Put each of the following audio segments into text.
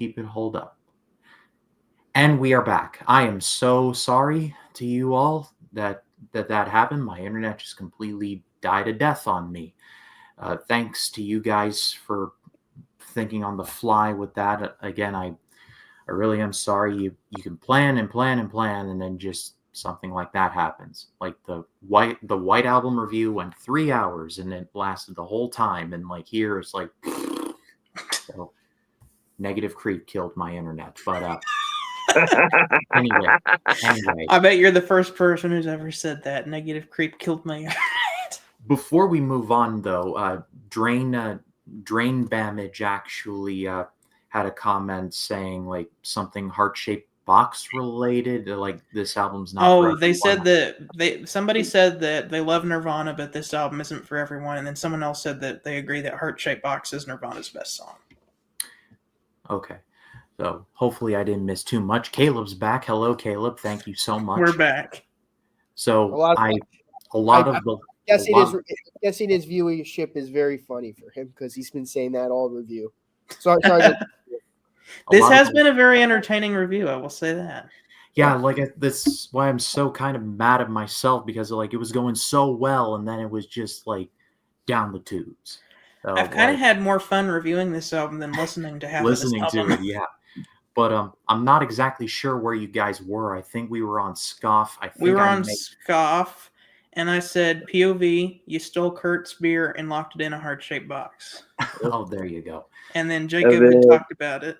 keep it hold up. And we are back. I am so sorry to you all that happened. My internet just completely died a death on me. Thanks to you guys for thinking on the fly with that. Again, I really am sorry. You can plan and plan and plan, and then just something like that happens. Like the White Album review went 3 hours, and it lasted the whole time. And like here, it's like so, Negative Creep killed my internet. But anyway, I bet you're the first person who's ever said that. Negative Creep killed my internet. Before we move on, though, Drain Bamage actually had a comment saying like something heart-shaped box related, like this album's not. Oh, they said that somebody said that they love Nirvana, but this album isn't for everyone, and then someone else said that they agree that Heart-Shaped Box is Nirvana's best song. Okay. So hopefully I didn't miss too much. Caleb's back. Hello, Caleb. Thank you so much. We're back. So I'm guessing his viewership is very funny for him because he's been saying that all review. Sorry. This has been a very entertaining review. I will say that. Yeah, like this is why I'm so kind of mad at myself because like it was going so well and then it was just like down the tubes. So, I've kind of had more fun reviewing this album than listening to half of this album. to it, yeah. But I'm not exactly sure where you guys were. I think we were on Scoff. We were on Scoff, and I said, POV, you stole Kurt's beer and locked it in a heart-shaped box. Oh, there you go. And then Jacob had talked about it.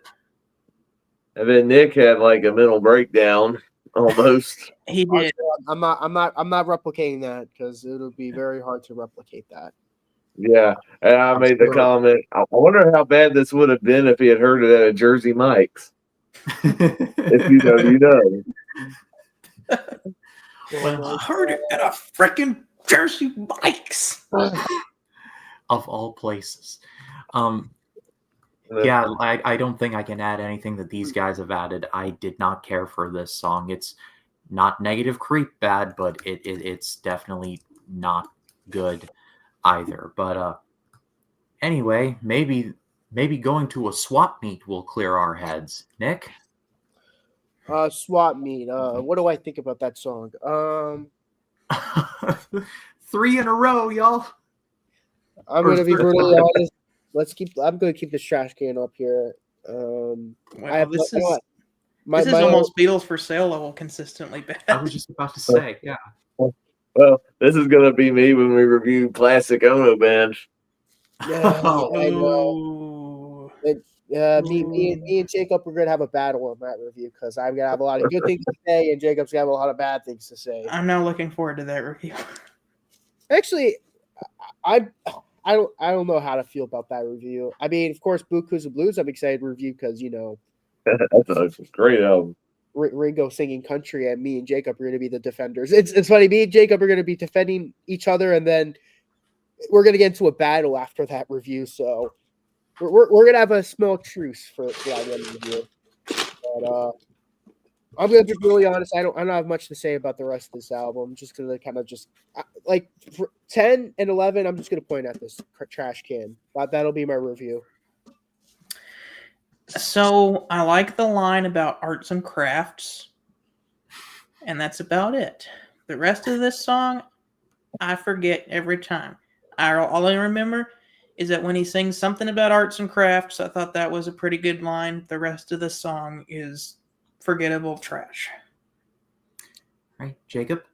And then Nick had like a mental breakdown almost. He did. I'm not replicating that because it'll be very hard to replicate that. Yeah, and I made the comment. I wonder how bad this would have been if he had heard it at a Jersey Mike's. If you know. Well, I heard it at a freaking Jersey Mike's. Of all places. Yeah, I don't think I can add anything that these guys have added. I did not care for this song. It's not Negative Creep bad, but it's definitely not good either. But anyway, maybe going to a swap meet will clear our heads. Nick? Swap meet. What do I think about that song? 3 in a row, y'all. I'm gonna be brutally honest. I'm gonna keep this trash can up here. This is almost Beatles for Sale level consistently bad. I was just about to say, yeah. Well, this is gonna be me when we review Classic Ono Band. Yeah, I know. Me and Jacob are gonna have a battle on that review because I'm gonna have a lot of good things to say, and Jacob's gonna have a lot of bad things to say. I'm now looking forward to that review. Actually, I don't know how to feel about that review. I mean, of course, Buku's the Blues. I'm excited to review because that's a great album. Ringo singing country, and me and Jacob are going to be the defenders. It's funny. Me and Jacob are going to be defending each other, and then we're going to get into a battle after that review. So we're going to have a small truce for that one review. But I'm going to be really honest. I don't have much to say about the rest of this album. I'm just going to kind of like for 10 and 11. I'm just going to point at this trash can. That'll be my review. So I like the line about arts and crafts, and that's about it. The rest of this song, I forget every time. All I remember is that when he sings something about arts and crafts, I thought that was a pretty good line. The rest of the song is forgettable trash. Right, Jacob?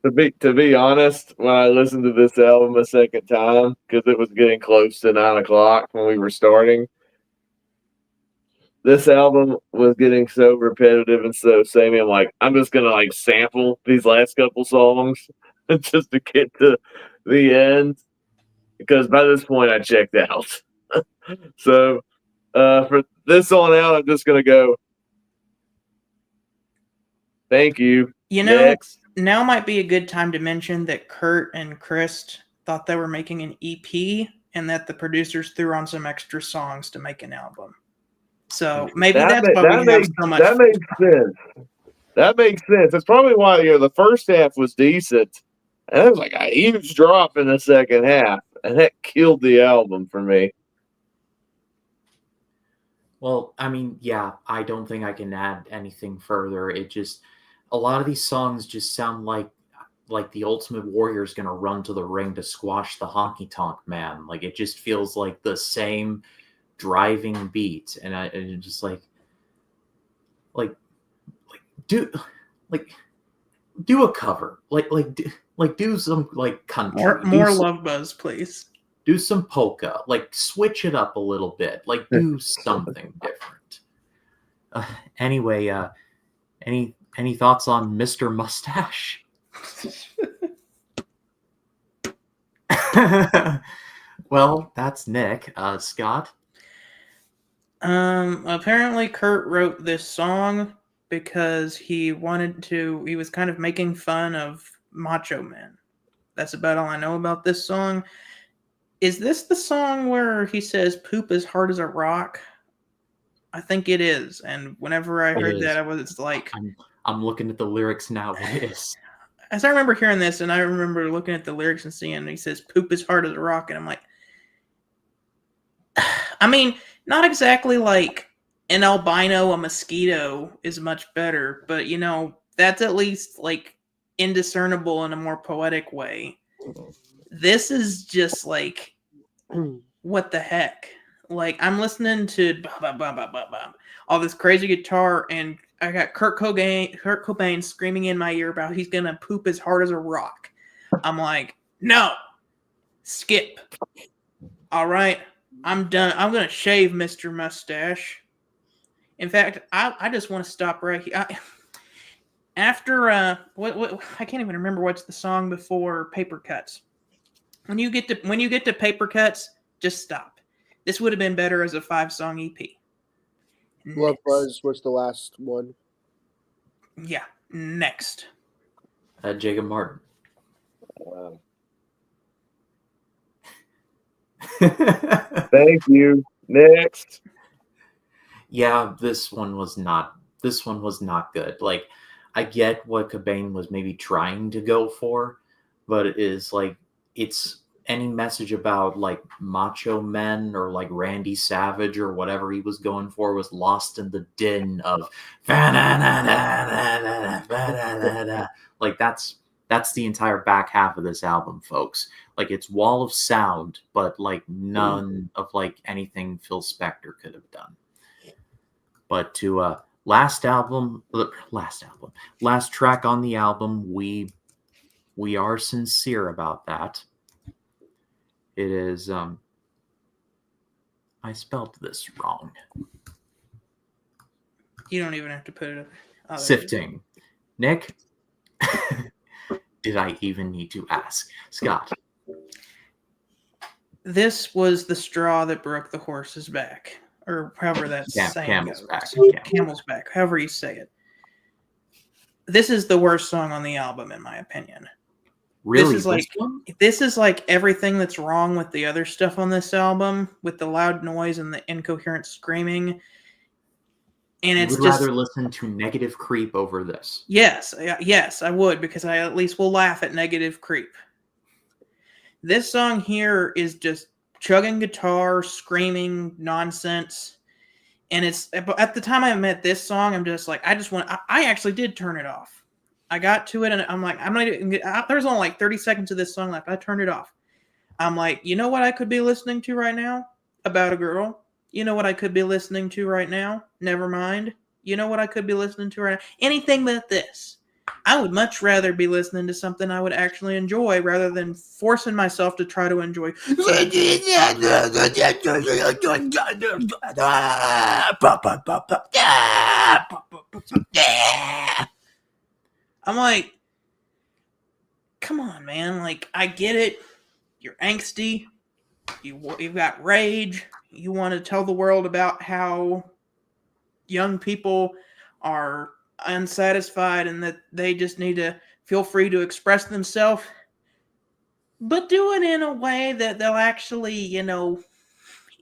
To be honest, when I listened to this album a second time, because it was getting close to 9 o'clock when we were starting, this album was getting so repetitive and so samey. I'm like, I'm just gonna like sample these last couple songs just to get to the end, because by this point I checked out. So for this on out, I'm just gonna go. Thank you. Next. Now might be a good time to mention that Kurt and Chris thought they were making an EP, and that the producers threw on some extra songs to make an album. So maybe that's why we have so much. That makes sense. That makes sense. That's probably why the first half was decent, and it was like a huge drop in the second half, and that killed the album for me. Well, I mean, yeah, I don't think I can add anything further. It just a lot of these songs just sound like the Ultimate Warrior is gonna run to the ring to squash the Honky Tonk Man. Like it just feels like the same driving beat, and it's just like do like do a cover, do some like country, More Love Buzz, please. do some polka, like switch it up a little bit, like do something different. Anyway, any thoughts on Mr. Mustache? Well, that's Nick. Scott? Apparently Kurt wrote this song because he was kind of making fun of macho men. That's about all I know about this song. Is this the song where he says poop as hard as a rock? I think it is. And whenever I heard that, I was like, I'm looking at the lyrics now. It is. As I remember hearing this, and I remember looking at the lyrics and seeing he says poop as hard as a rock, and I'm like, I mean, not exactly like an albino, a mosquito is much better, but that's at least like indiscernible in a more poetic way. This is just like, what the heck? Like, I'm listening to all this crazy guitar, and I got Kurt Cobain screaming in my ear about he's gonna poop as hard as a rock. I'm like, no, skip. All right, I'm done. I'm gonna shave Mr. Mustache. In fact, I just want to stop right here. After what I can't even remember what's the song before Paper Cuts. When you get to Paper Cuts, just stop. This would have been better as a 5-song EP. Love Buzz was the last one. Yeah, next. Jacob Martin. Thank you. Next. Yeah, this one was not good. Like, I get what Cobain was maybe trying to go for, but it is like it's any message about like macho men or like Randy Savage or whatever he was going for was lost in the din of like that's the entire back half of this album, folks. Like it's wall of sound, but like none of like anything Phil Spector could have done. But to last track on the album, we are sincere about that. It is I spelled this wrong. You don't even have to put it up. Sifting. Nick? Did I even need to ask? Scott? This was the straw that broke the horse's back. Or however that saying Camel's goes. back. Camel's back. However you say it. This is the worst song on the album, in my opinion. Really? This is like everything that's wrong with the other stuff on this album, with the loud noise and the incoherent screaming. And it's would rather listen to Negative Creep over this. Yes, I would, because I at least will laugh at Negative Creep. This song here is just chugging guitar, screaming nonsense. And it's at the time I met this song, I'm just like, I actually did turn it off. I got to it and I'm like, there's only like 30 seconds of this song left. I turned it off. I'm like, you know what I could be listening to right now? About a girl. You know what I could be listening to right now? Never mind. You know what I could be listening to right now? Anything but this. I would much rather be listening to something I would actually enjoy rather than forcing myself to try to enjoy. I'm like, come on, man. Like, I get it. You're angsty. You've got rage. You want to tell the world about how young people are unsatisfied and that they just need to feel free to express themselves. But do it in a way that they'll actually,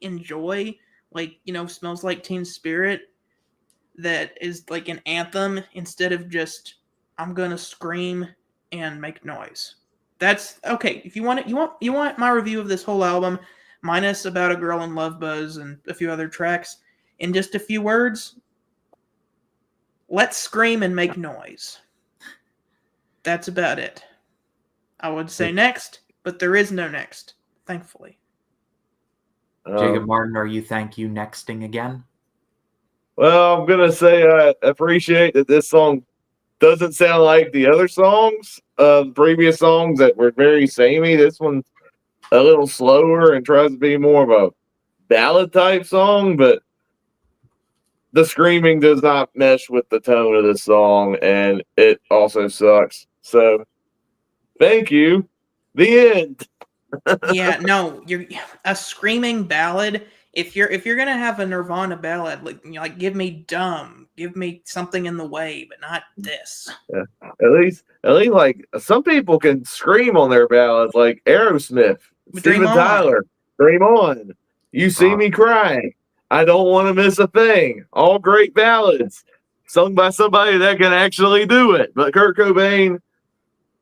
enjoy. Like, Smells Like Teen Spirit. That is like an anthem instead of just, I'm gonna scream and make noise. That's okay. If you want my review of this whole album, minus About a Girl and Love Buzz and a few other tracks, in just a few words, let's scream and make noise. That's about it. I would say next, but there is no next, thankfully. Jacob Martin, are you thank you nexting again? Well, I'm gonna say I appreciate that this song doesn't sound like the other songs, previous songs that were very samey. This one's a little slower and tries to be more of a ballad type song, but the screaming does not mesh with the tone of this song, and it also sucks. So, thank you. The end. Yeah, no, you're a screaming ballad. If you're gonna have a Nirvana ballad, like give me Dumb, give me Something in the Way, but not this. Yeah. At least, like some people can scream on their ballads, like Aerosmith, Dream Steven On. Tyler, Dream On. You See Me Crying. I Don't Want to Miss a Thing. All great ballads sung by somebody that can actually do it. But Kurt Cobain,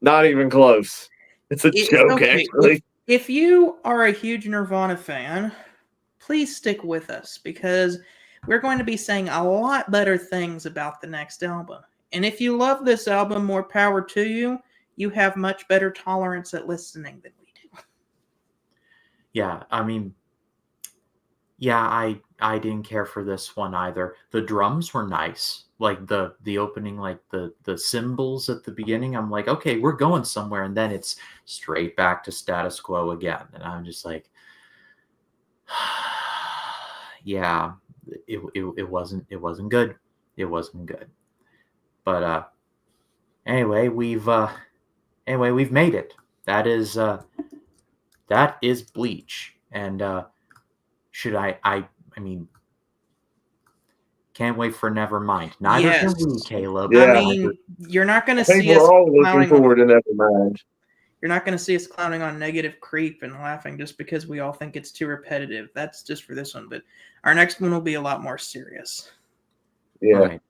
not even close. It's a joke, okay. actually. If you are a huge Nirvana fan, please stick with us because we're going to be saying a lot better things about the next album. And if you love this album, more power to you. You have much better tolerance at listening than we do. Yeah, I mean, yeah, I didn't care for this one either. The drums were nice, like the opening, like the cymbals at the beginning. I'm like, okay, we're going somewhere, and then it's straight back to status quo again, and I'm just like, yeah, it wasn't good. It wasn't good. But anyway, we've made it. That is Bleach, and should I mean, can't wait for Nevermind. Neither Yes. can we, Caleb. Yeah. I mean, you're not going to I think see us we're all looking clowning forward to Nevermind. You're not going to see us clowning on Negative Creep and laughing just because we all think it's too repetitive. That's just for this one, but our next one will be a lot more serious. Yeah. Right.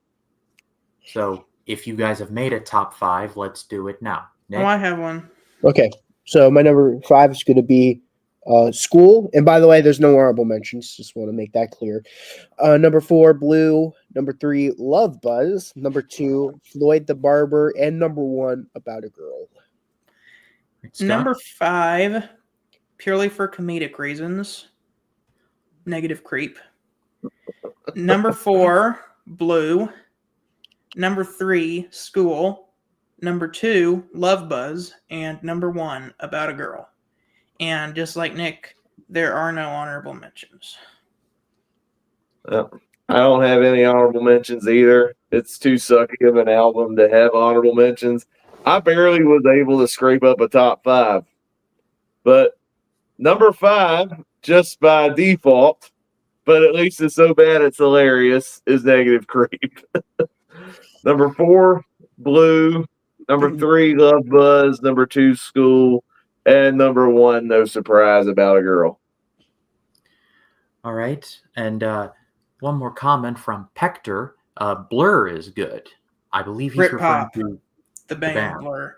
So if you guys have made it top 5, let's do it now. Nick? Oh, I have one. Okay, so my number 5 is going to be School. And by the way, there's no honorable mentions. Just want to make that clear. Number 4, Blue. Number 3, Love Buzz. Number 2, Floyd the Barber. And number 1, About a Girl. Scott? Number 5, purely for comedic reasons, Negative Creep. Number 4, Blue. Number 3, School. Number 2, Love Buzz. And number 1, About a Girl. And just like Nick, there are no honorable mentions. I don't have any honorable mentions either. It's too sucky of an album to have honorable mentions. I barely was able to scrape up a top 5. But number 5, just by default, but at least it's so bad it's hilarious, is Negative Creep. Number 4, Blue. Number 3, Love Buzz. Number 2, School. And number 1, No Surprise, About a Girl. All right. And one more comment from Pector. Blur is good. I believe he's referring to the band Blur.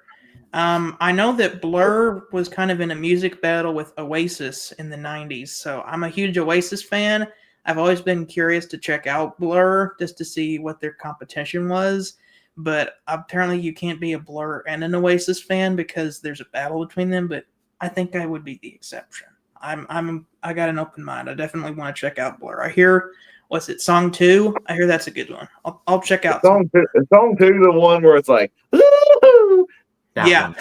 I know that Blur was kind of in a music battle with Oasis in the 90s, so I'm a huge Oasis fan. I've always been curious to check out Blur just to see what their competition was, but apparently you can't be a Blur and an Oasis fan because there's a battle between them, but I think I would be the exception. I got an open mind. I definitely want to check out Blur. I hear, what's it, Song 2? I hear that's a good one. I'll check out Song 2, the one where it's like, yeah.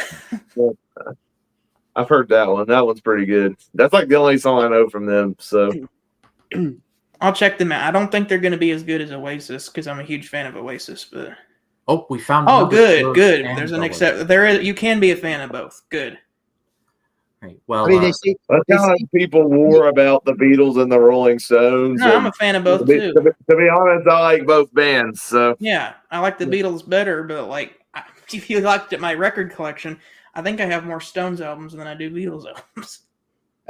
I've heard that one. That one's pretty good. That's like the only song I know from them. So I'll check them out. I don't think they're going to be as good as Oasis because I'm a huge fan of Oasis. But we found. Oh, good. There's an exception. You can be a fan of both. Good. Right. Well, I mean, that's how people war about the Beatles and the Rolling Stones. No, I'm a fan of both too. To be honest, I like both bands. So yeah, I like the Beatles better, but like, if you looked at my record collection, I think I have more Stones albums than I do Beatles albums.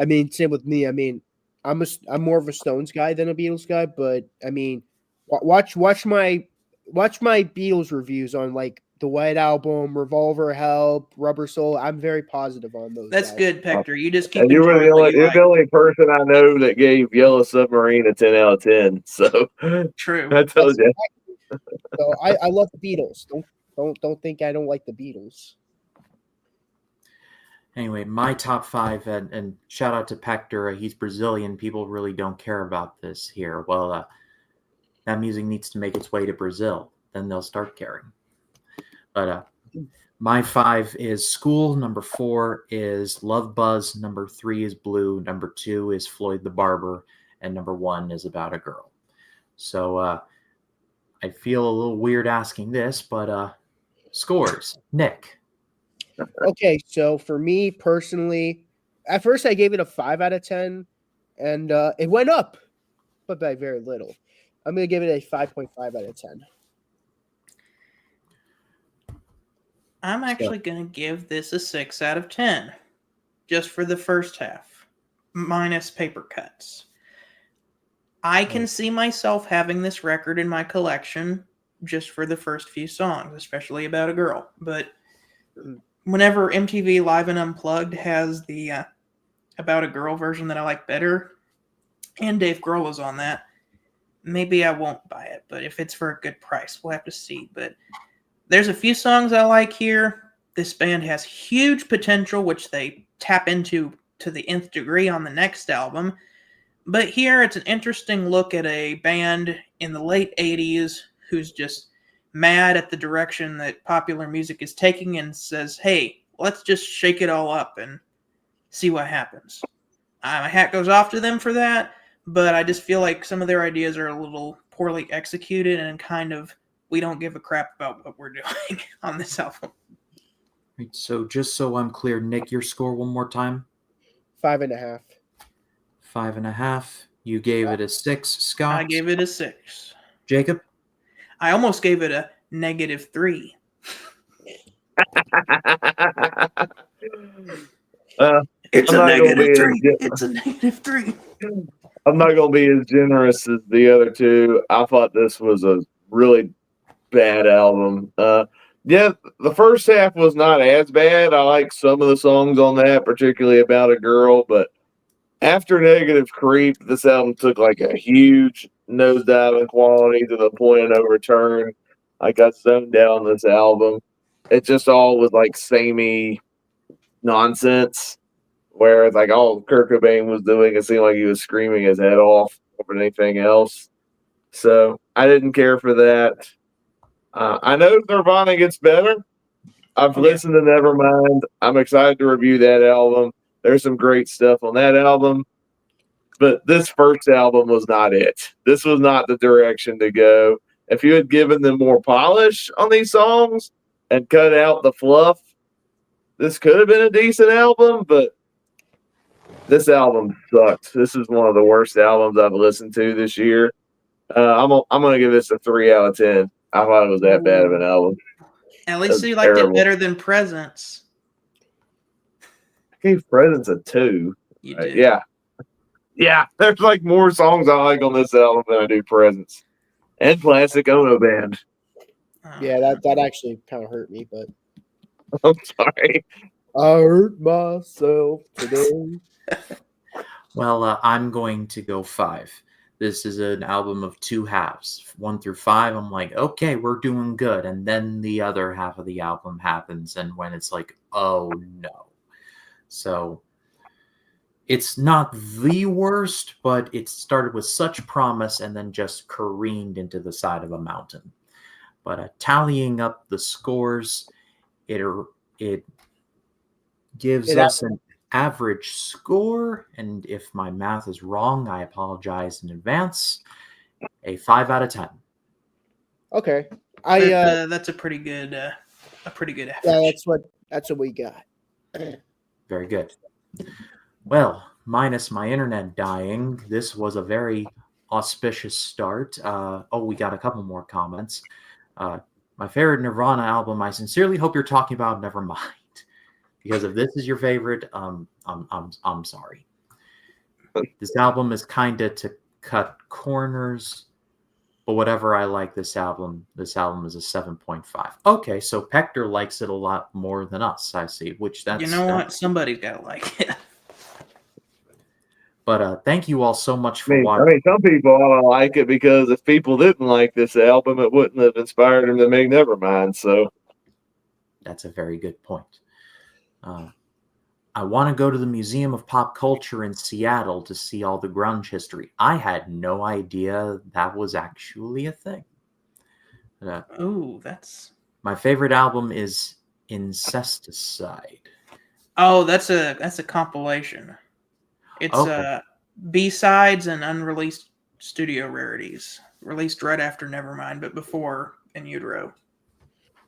I mean, same with me. I mean, I'm more of a Stones guy than a Beatles guy, but I mean, watch my Beatles reviews on like the White Album, Revolver Help, Rubber Soul. I'm very positive on those. That's guys. good, Pector. You just keep And you were enjoying the what only you you're like. the only person I know that gave Yellow Submarine a 10 out of 10. So True. I told you. So I love the Beatles. Don't think I don't like the Beatles. Anyway, my top five, and shout out to Pector. He's Brazilian. People really don't care about this here. Well, that music needs to make its way to Brazil. Then they'll start caring. But my 5 is School. Number 4 is Love Buzz. Number 3 is Blue. Number 2 is Floyd the Barber. And number 1 is About a Girl. So I feel a little weird asking this, but scores. Nick. Okay, so for me personally, at first I gave it a 5 out of 10, and it went up, but by very little. I'm going to give it a 5.5 out of 10. I'm actually going to give this a 6 out of 10, just for the first half, minus paper cuts. I can see myself having this record in my collection just for the first few songs, especially About a Girl. But whenever MTV Live and Unplugged has the About a Girl version that I like better, and Dave Grohl is on that, maybe I won't buy it. But if it's for a good price, we'll have to see. But there's a few songs I like here. This band has huge potential, which they tap into to the nth degree on the next album. But here it's an interesting look at a band in the late 80s who's just mad at the direction that popular music is taking and says, hey, let's just shake it all up and see what happens. My hat goes off to them for that, but I just feel like some of their ideas are a little poorly executed and kind of we don't give a crap about what we're doing on this album. Right, so just so I'm clear, Nick, your score one more time. 5.5. 5.5. You gave it a 6, Scott. I gave it a 6. Jacob? I almost gave it a -3. It's I'm a not gonna be -3. as- It's a -3. I'm not going to be as generous as the other two. I thought this was a really bad album. Yeah, the first half was not as bad. I like some of the songs on that, particularly About a Girl. But after Negative Creep, this album took like a huge nosedive in quality to the point of no return. I got zoned out on this album. It just all was like samey nonsense. Where like all Kurt Cobain was doing, it seemed like he was screaming his head off more than anything else. So I didn't care for that. I know Nirvana gets better. I've listened to Nevermind. I'm excited to review that album. There's some great stuff on that album. But this first album was not it. This was not the direction to go. If you had given them more polish on these songs and cut out the fluff, this could have been a decent album, but this album sucked. This is one of the worst albums I've listened to this year. I'm going to give this a 3 out of 10. I thought it was that bad of an album. At least you liked it better than Presents. I gave Presents a 2. You did. Yeah. Yeah, there's like more songs I like on this album than I do Presents. And Plastic Ono Band. Yeah, that actually kind of hurt me, but I'm sorry. I hurt myself today. Well, I'm going to go 5. This is an album of 2 halves, 1 through 5. I'm like, okay, we're doing good. And then the other half of the album happens. And when it's like, oh no. So it's not the worst, but it started with such promise and then just careened into the side of a mountain. But tallying up the scores, it gives us an average score, and if my math is wrong, I apologize in advance. A 5 out of 10. Okay, that's a pretty good average. Yeah, that's what we got. Very good. Well, minus my internet dying, this was a very auspicious start. We got a couple more comments. My favorite Nirvana album. I sincerely hope you're talking about Nevermind. Because if this is your favorite, I'm sorry. This album is kind of to cut corners, But whatever I like this album is a 7.5. Okay, so Pector likes it a lot more than us, I see, which You know that's what? Somebody's got to like it. But thank you all so much I for mean, watching. some people ought to like it because if people didn't like this album, it wouldn't have inspired them to make Nevermind. So That's a very good point. I want to go to the Museum of Pop Culture in Seattle to see all the grunge history. I had no idea that was actually a thing. Ooh, that's... My favorite album is Incesticide. Oh, that's a compilation. It's Okay. B-sides and unreleased studio rarities. Released right after Nevermind, but before In Utero.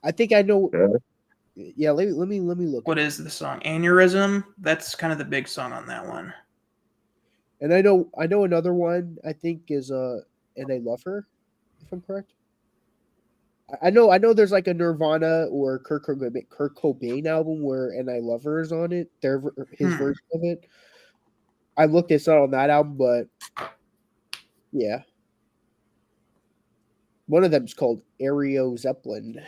I think I know. yeah. Yeah, let me look. What is the song? Aneurysm? That's kind of the big song on that one. And I know another one. I think is And I Love Her, if I'm correct. I know there's like a Nirvana or Kurt Cobain album where And I Love Her is on it. His version of it. I looked, it's not on that album, but yeah. One of them's called Aereo Zeppelin.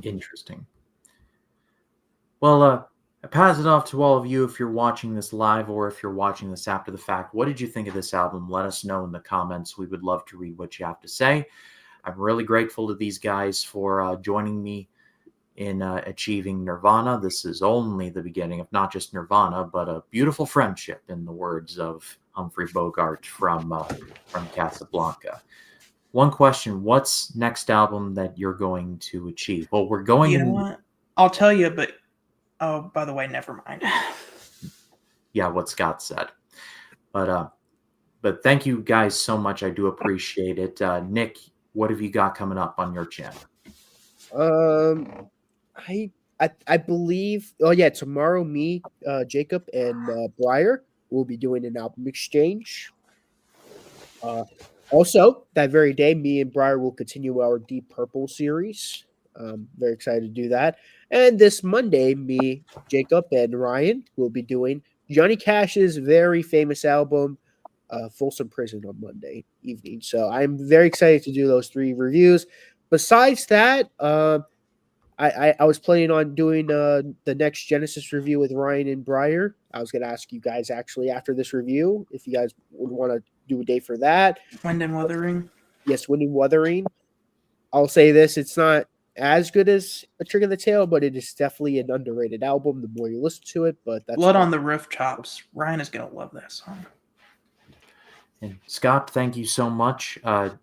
Interesting. Well, I pass it off to all of you if you're watching this live or if you're watching this after the fact. What did you think of this album? Let us know in the comments. We would love to read what you have to say. I'm really grateful to these guys for joining me in achieving Nirvana. This is only the beginning of not just Nirvana, but a beautiful friendship, in the words of Humphrey Bogart from Casablanca. One question: what's next album that you're going to achieve? Well, we're going. You know what? I'll tell you, but oh, by the way, never mind. Yeah, what Scott said. But thank you guys so much. I do appreciate it. Nick, what have you got coming up on your channel? I believe. Oh yeah, tomorrow me, Jacob, and Briar will be doing an album exchange. Also, that very day, me and Briar will continue our Deep Purple series. Very excited to do that. And this Monday, me, Jacob, and Ryan will be doing Johnny Cash's very famous album, Folsom Prison, on Monday evening. So I'm very excited to do those 3 reviews. Besides that, I was planning on doing the next Genesis review with Ryan and Briar. I was going to ask you guys actually after this review if you guys would want to do a day for that. Wind and Wuthering. Yes, Wind and Wuthering. I'll say this: it's not as good as A Trick in the Tail, but it is definitely an underrated album. The more you listen to it, but that's Blood on the Rooftops. Ryan is gonna love that song. And Scott, thank you so much.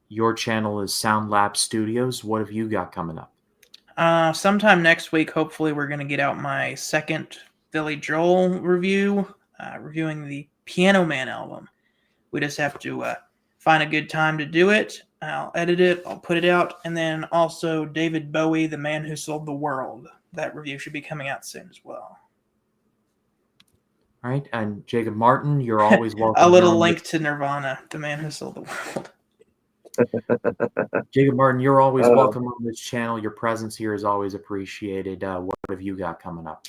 Your channel is Sound Lab Studios. What have you got coming up? Sometime next week, hopefully, we're going to get out my second Billy Joel review, reviewing the Piano Man album. We just have to find a good time to do it. I'll edit it, I'll put it out, and then also David Bowie, The Man Who Sold the World. That review should be coming out soon as well. All right, and Jacob Martin, you're always welcome. A little link to Nirvana, The Man Who Sold the World. Jacob Martin, you're always welcome on this channel. Your presence here is always appreciated. What have you got coming up?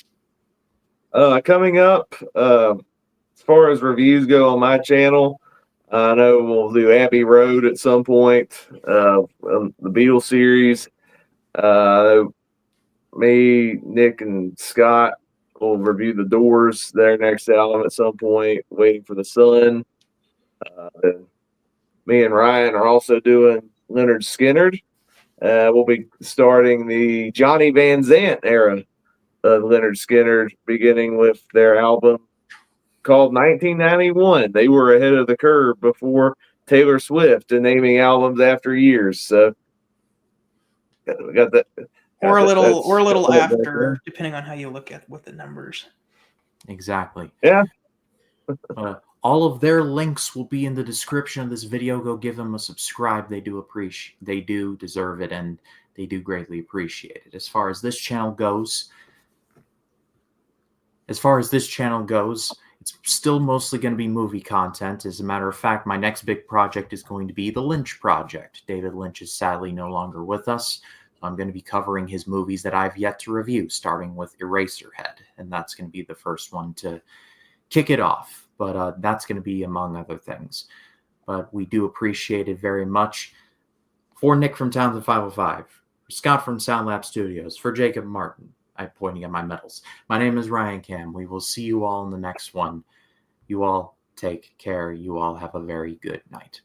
Coming up, as far as reviews go on my channel, I know we'll do Abbey Road at some point, the Beatles series. Me, Nick, and Scott will review The Doors, their next album at some point, Waiting for the Sun. Me and Ryan are also doing Leonard Skinner. We'll be starting the Johnny Van Zant era of Leonard Skinner, beginning with their album called 1991. They were ahead of the curve before Taylor Swift in naming albums after years. So we got that. Or a little after, depending on how you look at with the numbers. Exactly. Yeah. All of their links will be in the description of this video. Go give them a subscribe. They do deserve it, and they do greatly appreciate it. As far as this channel goes, it's still mostly going to be movie content. As a matter of fact, my next big project is going to be the Lynch Project. David Lynch is sadly no longer with us. I'm going to be covering his movies that I've yet to review, starting with Eraserhead, and that's going to be the first one to kick it off. But that's going to be among other things. but we do appreciate it very much. For Nick from Townsend 505, for Scott from Sound Lab Studios, for Jacob Martin, I'm pointing at my medals. My name is Ryan Cam. We will see you all in the next one. You all take care. You all have a very good night.